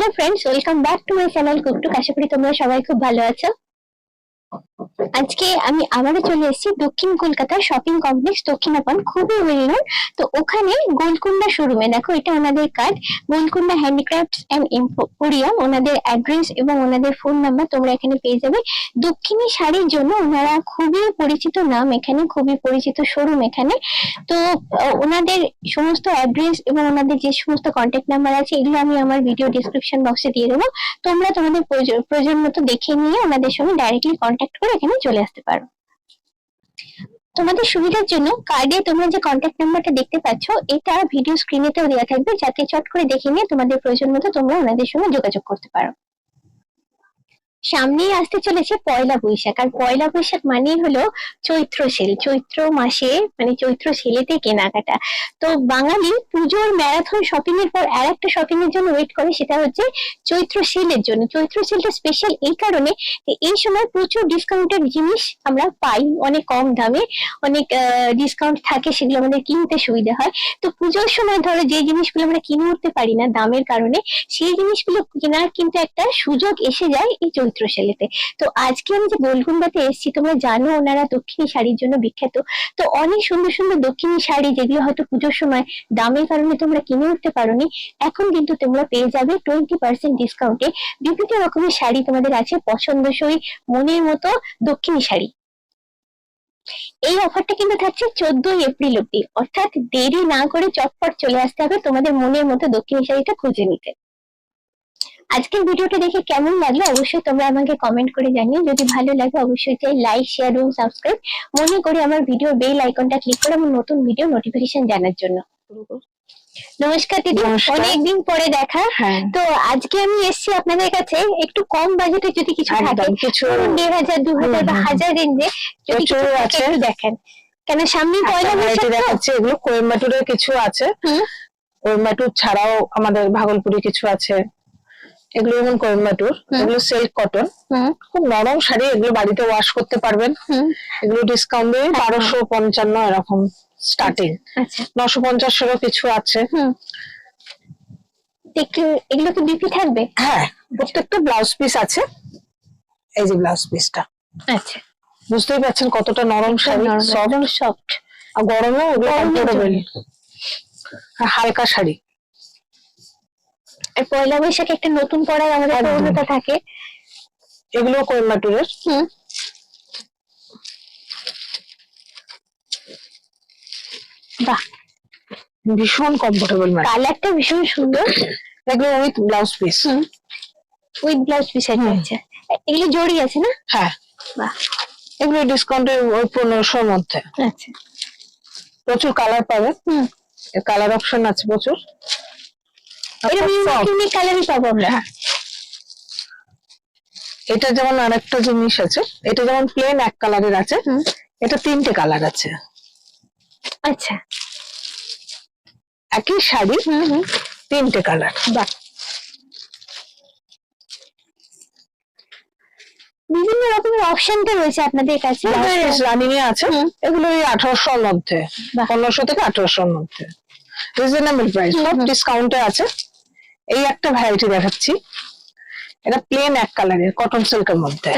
Hello friends, welcome back to my channel Cooktook. আশা করি তোমরা সবাই খুব ভালো আছো। আজকে আমি আবারও চলে এসেছি দক্ষিণ কলকাতার শপিং কমপ্লেক্স দক্ষিণাপন, খুবই ওয়েল নোন। তো ওখানে গোলকুন্ডা শোরুমে দেখো, এটা ওনাদের card, Golconda handicrafts and emporium. ওনাদের অ্যাড্রেস এবং ওনাদের ফোন নাম্বার তোমরা এখানে পেয়ে যাবে। দক্ষিণী শাড়ির জন্য ওনারা খুবই পরিচিত নাম, এখানে খুবই পরিচিত শোরুম এখানে। তো ওনাদের সমস্ত অ্যাড্রেস এবং ওনাদের যে সমস্ত কন্ট্যাক্ট নাম্বার আছে, এগুলো আমি আমার ভিডিও ডিসক্রিপশন বক্সে দিয়ে দেবো। তোমরা তোমাদের প্রয়োজন মতো দেখে নিয়ে ওনাদের সঙ্গে ডাইরেক্টলি কন্ট্যাক্ট করে এখানে চলে আসতে পারো। তোমাদের সুবিধার জন্য কার্ডে তোমরা যে কন্ট্যাক্ট নাম্বারটা দেখতে পাচ্ছ, এটা ভিডিও স্ক্রিনেতেও দেওয়া থাকবে, যাতে চট করে দেখে নিয়ে তোমাদের প্রয়োজন মতো তোমরা ওনাদের সঙ্গে যোগাযোগ করতে পারো। সামনেই আসতে চলেছে পয়লা বৈশাখ, আর পয়লা বৈশাখ মানেই হলো চৈত্র সেল। চৈত্র মাসে মানে চৈত্র সেলেতে কেনাকাটা। তো বাঙালি পুজোর ম্যারাথন শপিং এর পর আর একটা শপিং এর জন্য ওয়েট করে, সেটা হচ্ছে চৈত্র সেলের জন্য। চৈত্র সেলটা স্পেশাল এই কারণে যে এই সময় প্রচুর ডিসকাউন্টেড জিনিস আমরা পাই, অনেক কম দামে, অনেক ডিসকাউন্ট থাকে, সেগুলো আমাদের কিনতে সুবিধা হয়। তো পুজোর সময় ধরো যে জিনিসগুলো আমরা কিনে উঠতে পারি না দামের কারণে, সেই জিনিসগুলো কেনার কিন্তু একটা সুযোগ এসে যায় এই চৈত্র সেলেতে। তো আজকে আমি যে গোলকুন্ডাতে এসেছি, তোমরা জানো ওনারা দক্ষিণী শাড়ির জন্য বিখ্যাত। তো অনেক সুন্দর সুন্দর দক্ষিণী শাড়ি, যেগুলো হয়তো পুজোর সময় দামের কারণে তোমরা কিনে উঠতে পারোনি, এখন কিন্তু তোমরা পেয়ে যাবে 20% ডিসকাউন্টে। বিভিন্ন রকমের শাড়ি তোমাদের আছে পছন্দসই, মনের মতো দক্ষিণী শাড়ি। এই অফারটা কিন্তু থাকছে 14 এপ্রিল অব্দি, অর্থাৎ দেরি না করে চটপট চলে আসতে হবে তোমাদের মনের মতো দক্ষিণী শাড়িটা খুঁজে নিতে। আজকের ভিডিওটা দেখে কেমন লাগলো অবশ্যই তোমরা আমাকে কমেন্ট করে জানিও। যদি ভালো লাগে অবশ্যই চাই লাইক, শেয়ার এবং সাবস্ক্রাইব। মনে করে আমার ভিডিও বেল আইকনটা ক্লিক করে আমার নতুন ভিডিও নোটিফিকেশন জানার জন্য। নমস্কার দিদি, অনেকদিন পরে দেখা। তো আজকে আমি এসেছি আপনাদের কাছে একটু কম বাজেটে যদি কিছু থাকে, কিছু 1500, 2000 বা 1000 রেঞ্জে যদি কিছু আছে একটু দেখেন। কেন সামনে পয়লা বৈশাখ দেখাচ্ছি, এগুলো কোয়েম্বাটুরের কিছু আছে, কোয়েম্বাটুর ছাড়াও আমাদের ভাগলপুরে কিছু আছে। এগুলো যেমন কোয়েম্বাটুর, এগুলো সিল্ক কটন, খুব নরম শাড়ি, এগুলো বাড়িতে ওয়াশ করতে পারবেন। এগুলো ডিসকাউন্ট দিয়ে 1255 এরকম স্টার্টিং, 950 কিছু আছে। এগুলো কি বিপি থাকবে? হ্যাঁ, প্রত্যেকটা ব্লাউজ পিস আছে। এই যে ব্লাউজ পিসটা, আচ্ছা, বুঝতেই পারছেন কতটা নরম শাড়ি, সফট, আর গরমে কমফোর্টেবল, হালকা শাড়ি। আর পয়লা বৈশাখে একটা নতুন পড়ার আমাদের প্রবণতা থাকে। এগুলো কোয়েম্বাটুরের। বাহ, ভীষণ কমফোর্টেবল, কালারটা ভীষণ সুন্দর। এগুলো with blouse piece, with blouse piece আছে। এগুলো জড়ি আছে না? হ্যাঁ। বাহ, এগুলো ডিসকাউন্টের ওই 1500 মধ্যে। আচ্ছা, প্রচুর কালার পাবে, কালার অপশন আছে প্রচুর। ইউনিক কালারই পাবো আমরা। এটা যেমন আরেকটা জিনিস আছে, এটা যেমন প্লেন এক কালারের আছে, এটা 3টে কালার আছে। আচ্ছা, একই শাড়ি 3টে কালার। বাহ, বিভিন্ন রকমের অপশনটা রয়েছে আপনাদের কাছে। রানিং এ আছে, এগুলো 1800 মধ্যে, 1500 থেকে 1800 মধ্যে, রিজনেবল প্রাইস, সব ডিসকাউন্টে আছে। এই একটা ভ্যারাইটি দেখাচ্ছি, এটা প্লেন এক কালারের কটন সিল্কের মধ্যে,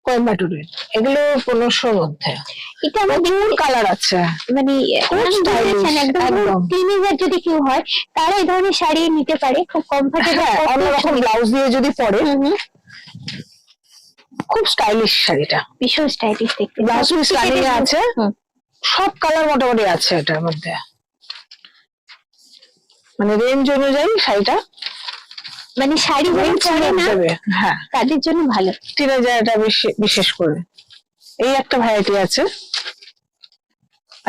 কোয়েম্বাটুরের। এগুলো 1500 মধ্যে। এটা আমাদের কালার আছে, মানে একদম টিনেজার যদি কেউ হয় তারা এই ধরনের শাড়ি নিতে পারে, খুব কমফোর্টেবল। অন্যরকম ব্লাউজ দিয়ে যদি পরে, খুব স্টাইলিশ শাড়িটা, ভীষণ স্টাইলিশ দেখতে। ব্লাউজ পিস রানিং এ আছে, সব কালার মোটামুটি আছে এটার মধ্যে, মানে রেঞ্জ অনুযায়ী শাড়িটা, মানে শাড়ি পরে না, হ্যাঁ, তাদের জন্য ভালো। টিনেজার এটা বিশেষ করে। এই একটা ভ্যারাইটি আছে,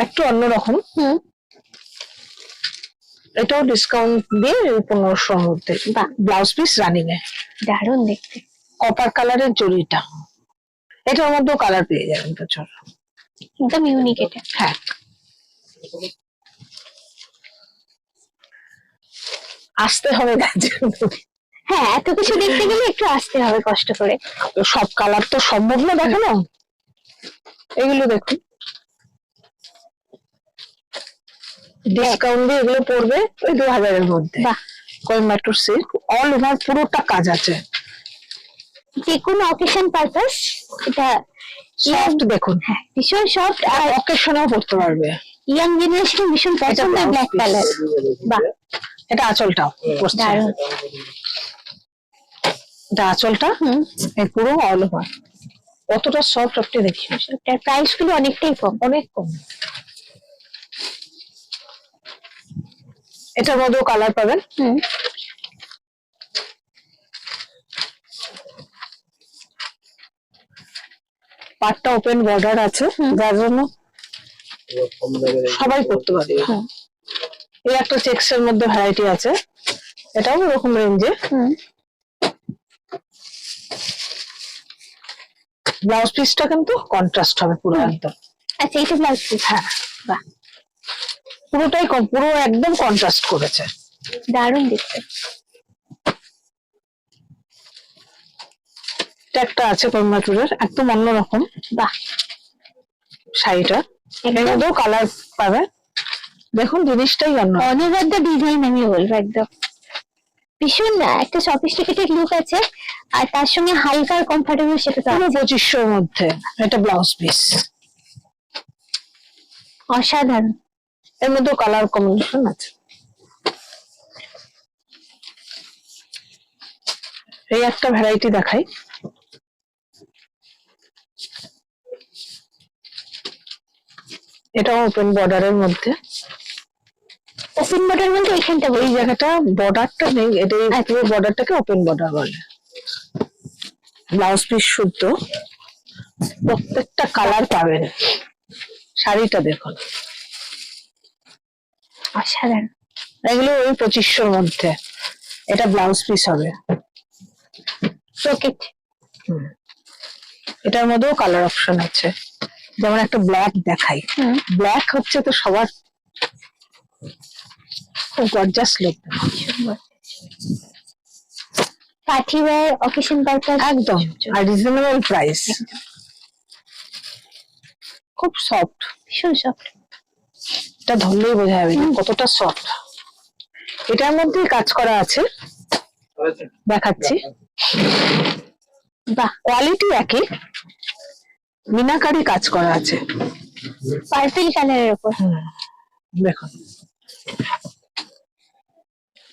একটু অন্যরকম, এটাও ডিসকাউন্ট দিয়ে 1500 মধ্যে, ব্লাউজ পিস রানিং এ, দারুণ দেখতে। কপার কালারের জড়িটা, এটার মধ্যেও কালার পেয়ে যাবেন প্রচুর, একদম ইউনিক এটা। হ্যাঁ, আসতে হবে তার জন্য। হ্যাঁ, এত কিছু দেখতে গেলে একটু আসতে হবে কষ্ট করে। তো সব কালার তো সম্ভব না দেখানো। এগুলো দেখুন, ডিসকাউন্ট দিয়ে এগুলো পড়বে ওই 2000 এর মধ্যে। বাহ, কোয়েম্বাটুর সিল্ক, অল ওভার পুরোটা কাজ আছে। যে কোনো অকেশন পারপাস এটা সফট দেখুন, হ্যাঁ ভীষণ সফট, আর অকেশনেও পড়তে পারবে। ইয়াং জেনারেশন ভীষণ পছন্দ blouse ব্ল্যাক piece। কালার। বাহ এটা আঁচলটাও পড়ছে, দারুণ। এটা আঁচলটা এই পুরো অল ওভার কতটা সফট আপনি দেখুন। এটার প্রাইস গুলো অনেকটাই কম। অনেক কম। এটার মধ্যেও কালার পাবেন। পাটটা ওপেন বর্ডার আছে, যার জন্য সবাই পড়তে পারবে। এই একটা চেক্স এর মধ্যে ভ্যারাইটি আছে, এটাও এরকম রেঞ্জে। ব্লাউজ পিসটা কিন্তু কন্ট্রাস্ট হবে পুরো একদম। আচ্ছা এটা ব্লাউজ পিস। হ্যাঁ, বাহ পুরোটাই পুরো একদম কন্ট্রাস্ট করেছে, দারুণ দেখতে। এটা একটা আছে কোয়েম্বাটুরের, একদম অন্যরকম। বাহ শাড়িটা এর মধ্যেও কালার পাবে, দেখুন জিনিসটাই অন্য। অনবদ্য ডিজাইন আমি বলবো, একদম ভীষণ না একটা সফিস্টিকেটেড লুক আছে, আর তার সঙ্গে হালকা কমফোর্টেবল সেটা তো পুরো 2500 এর মধ্যে। এটা ব্লাউজ পিস, অসাধারণ। এর মধ্যে কালার কম্বিনেশন আছে। এই একটা ভ্যারাইটি দেখাই, এটা ওপেন বর্ডারের মধ্যে। ওপেন বর্ডার বলতে এখানটা এই জায়গাটা বর্ডারটা নেই, এটা এই পুরো বর্ডারটাকে ওপেন বর্ডার বলে। ব্লাউজ পিস শুদ্ধ, প্রত্যেকটা কালার পাবেন। শাড়িটা দেখুন অসাধারণ। এগুলো ওই 2500 মধ্যে। এটা ব্লাউজ পিস হবে রকেট। এটার মধ্যেও কালার অপশন আছে, যেমন একটা ব্ল্যাক দেখাই। ব্ল্যাক হচ্ছে তো সবার খুব gorgeous look. Party wear, occasion purpose একদম, আর রিজনেবল প্রাইস। খুব সফট, ভীষণ সফট। এটা ধরলেই বোঝা যাবে যে কতটা সফট। এটার মধ্যে কাজ করা আছে, দেখাচ্ছি। বাহ কোয়ালিটি একই, মিনাকারি কাজ করা আছে পার্পল কালারের উপর। দেখুন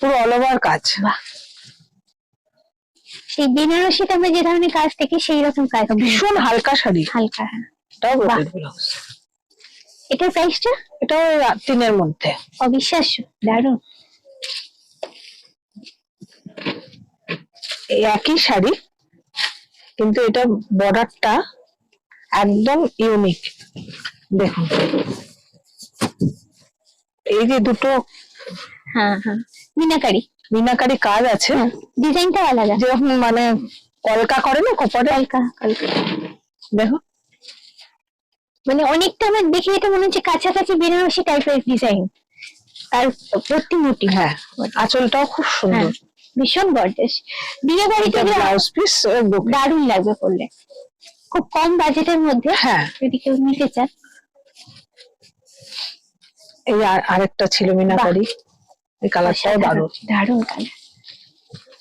পুরো অল ওভার কাজ। বাহ সেই বেনারসিতে আমরা যে ধরনের কাজ দেখি সেই রকম কাজ, ভীষণ হালকা শাড়ি, হালকা। হ্যাঁ এটাও বাহ। Brocade blouse. এটার প্রাইসটা এটাও 3 এর মধ্যে। অবিশ্বাস্য, দারুণ। এই একই শাড়ি, কিন্তু এটা বর্ডারটা একদম ইউনিক। দেখুন এই যে দুটো হ্যাঁ হ্যাঁ মিনাকারি মিনাকারি কাজ আছে, ডিজাইনটা আলাদা। যেরকম মানে কলকা করে না কপারে, হালকা হালকা। দেখো মানে অনেকটা আমার দেখে এটা মনে হচ্ছে কাছাকাছি বেনারসি টাইপের ডিজাইন, আর প্রতিমূর্তি। হ্যাঁ, আঁচলটাও খুব সুন্দর। ভীষণ গর্জাস। বিয়ে বাড়িতে ব্লাউজ পিস দারুণ লাগবে পরলে, খুব কম বাজেটের মধ্যে। হ্যাঁ, যদি কেউ নিতে চান। এই আরেকটা ছিল মিনাকারি, এই কালারটাও দারুণ। দারুণ কালার,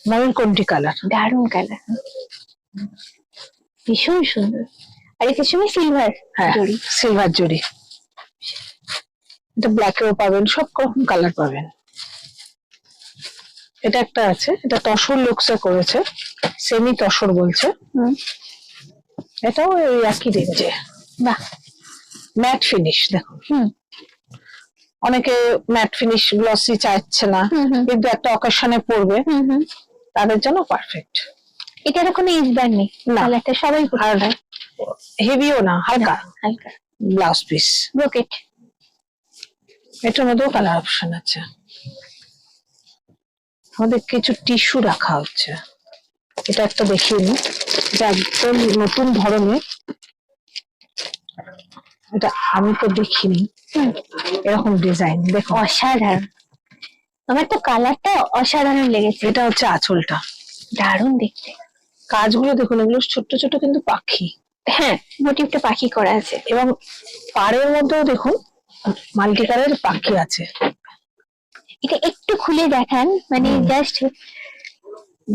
ময়ূরকণ্ঠী কালার, দারুণ কালার, ভীষণ সুন্দর। আর এটার সঙ্গে সিলভার জড়ি। সিলভার জড়ি। এটা ব্ল্যাকেও পাবেন, সব রকম কালার পাবেন। এটা একটা আছে, এটা তসর লুকসে করেছে, সেমি তসর বলছে। এটাও এই একই রেঞ্জে। বাহ ম্যাট ফিনিশ দেখুন। অনেকে ম্যাট ফিনিশ গ্লসি চাইছে না, কিন্তু একটা অকেশনে পরবে, তাদের জন্য পারফেক্ট। এটার কোনো এজ বার নেই, কালারটা সবাই পরতে পারে। হেভিও না, হালকা হালকা। Blouse piece brocade. এটার মধ্যেও কালার অপশন আছে। আমাদের কিছু টিস্যু রাখা হচ্ছে, এটা একটা দেখিয়ে নিই। এটা একদম নতুন ধরনের, এটা আমি তো দেখিনি এরকম ডিজাইন। দেখো অসাধারণ, আমার তো কালারটা অসাধারণ লেগেছে। এটা হচ্ছে আঁচলটা, দারুণ দেখতে। কাজগুলো দেখুন, এগুলো ছোট্ট ছোট কিন্তু পাখি। হ্যাঁ মোটিভটা পাখি করা আছে, এবং পাড়ের মধ্যেও দেখুন মাল্টি কালারের পাখি আছে। এটা একটু খুলে দেখান, মানে জাস্ট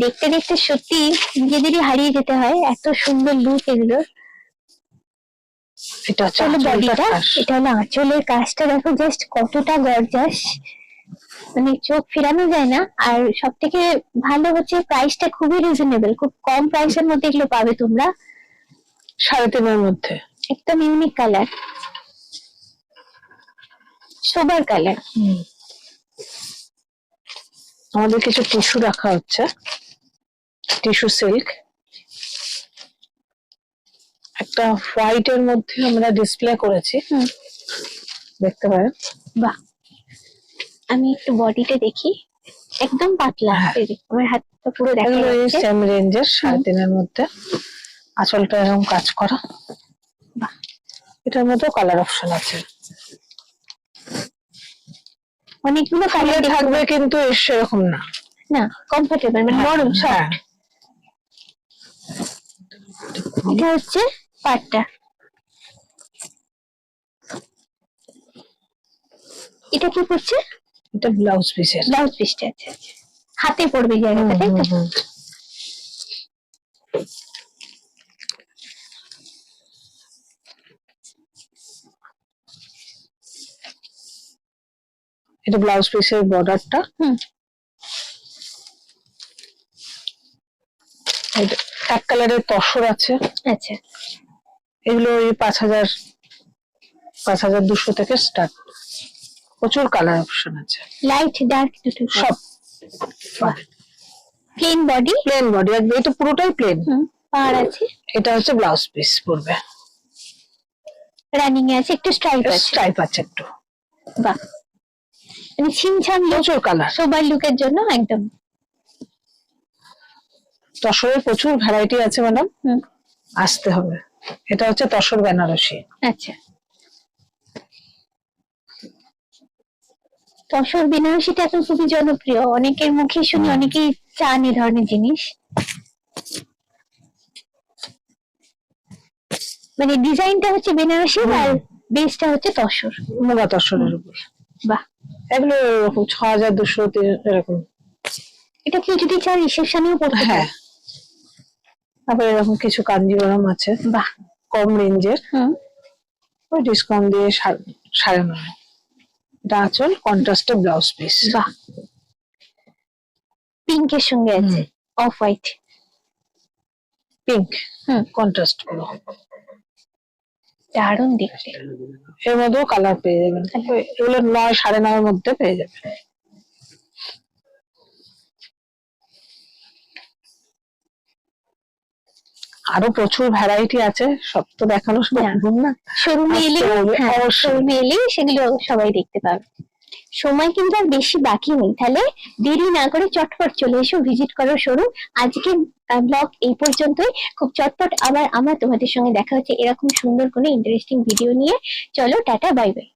দেখতে দেখতে সত্যি নিজেদেরই হারিয়ে যেতে হয়, এত সুন্দর লুক এগুলো। এটা হচ্ছে চলো আঁচলটার বডিটা, কাজ। এটা হলো আঁচলের কাজটা, দেখো জাস্ট কতটা গর্জাস, মানে চোখ ফেরানো যায় না। আর সব থেকে ভালো হচ্ছে প্রাইসটা খুবই রিজনেবল, খুব কম প্রাইসের মধ্যে এগুলো পাবে তোমরা। 3.5 মধ্যে একদম ইউনিক কালার, সোবার কালার। আমাদের কিছু টিস্যু রাখা হচ্ছে, টিস্যু সিল্ক। একটা হোয়াইট এর মধ্যে আমরা ডিসপ্লে করেছি, দেখতে পারেন। বাহ, আমি একটু বডিটা দেখি, একদম পাতলা, এই দেখো, আমার হাতটা পুরো দেখা এগুলো এই যাচ্ছে। সেম রেঞ্জের 3.5 মধ্যে, আঁচলটা এরকম কাজ করা। বাহ, এটার মধ্যেও কালার অপশন আছে, অনেকগুলো ফুলে কালার থাকবে কিন্তু সেরকম না। না, কমফোর্টেবল, মানে নরম সফট। এটা হচ্ছে পাটটা, এটা কি করছে? এটা ব্লাউজ পিসের। ব্লাউজ পিসটা, আচ্ছা আচ্ছা, হাতে পড়বে জায়গাটা, তাই তো? এটা ব্লাউজ পিসের বর্ডারটা। এক কালারের তসর আছে। আচ্ছা, এগুলো ওই 5,200 থেকে স্টার্ট। প্রচুর কালার অপশন আছে, লাইট ডার্ক দুটো সব। প্লেন বডি, প্লেন বডি, এটা পুরোটাই প্লেন। পার আছে, এটা হচ্ছে ব্লাউজ পিস পড়বে, রানিং এ আছে, একটু স্ট্রাইপ আছে। স্ট্রাইপ আছে একটু। বাহ, মানে ছিমছাম লুক, প্রচুর কালার, সোবার লুকের জন্য একদম। তসরের প্রচুর ভ্যারাইটি আছে ম্যাডাম, আসতে হবে। এটা হচ্ছে তসর বেনারসি। আচ্ছা, তসর বেনারসিটা এখন খুবই জনপ্রিয়, অনেকের মুখে শুনি, অনেকেই চান এই ধরনের জিনিস। মানে ডিজাইনটা হচ্ছে বেনারসি, আর বেসটা হচ্ছে তসর, মুগা তসরের উপর। বাহ, এগুলো এরকম 6,200 এরকম। এটা কেউ যদি চান রিসেপশনেও পড়তে হ্যাঁ, পারে। তারপরে এরকম কিছু কাঞ্জিবরম আছে, বাহ, কম রেঞ্জের, ওই ডিসকাউন্ট দিয়ে 9.5। এটা আঁচল, কন্ট্রাস্টে ব্লাউজ পিস। বাহ, পিঙ্কের সঙ্গে আছে অফ হোয়াইট, পিঙ্ক, কন্ট্রাস্ট পুরো, দারুণ দেখতে। এর মধ্যেও কালার পেয়ে যাবেন, এগুলো 9, 9.5 মধ্যে পেয়ে যাবেন। আরো প্রচুর ভ্যারাইটি আছে, সব তো দেখানো সম্ভব না। শোরুমে এলে, শোরুমে এলে সেগুলো সবাই দেখতে পাবে। সময় কিন্তু আর বেশি বাকি নেই, তাহলে দেরি না করে চটপট চলে এসো, ভিজিট করো শোরুম। আজকে ব্লগ এই পর্যন্তই, খুব চটপট আবার আমার তোমাদের সঙ্গে দেখা হচ্ছে এরকম সুন্দর কোনো ইন্টারেস্টিং ভিডিও নিয়ে। চলো, টাটা, বাই বাই।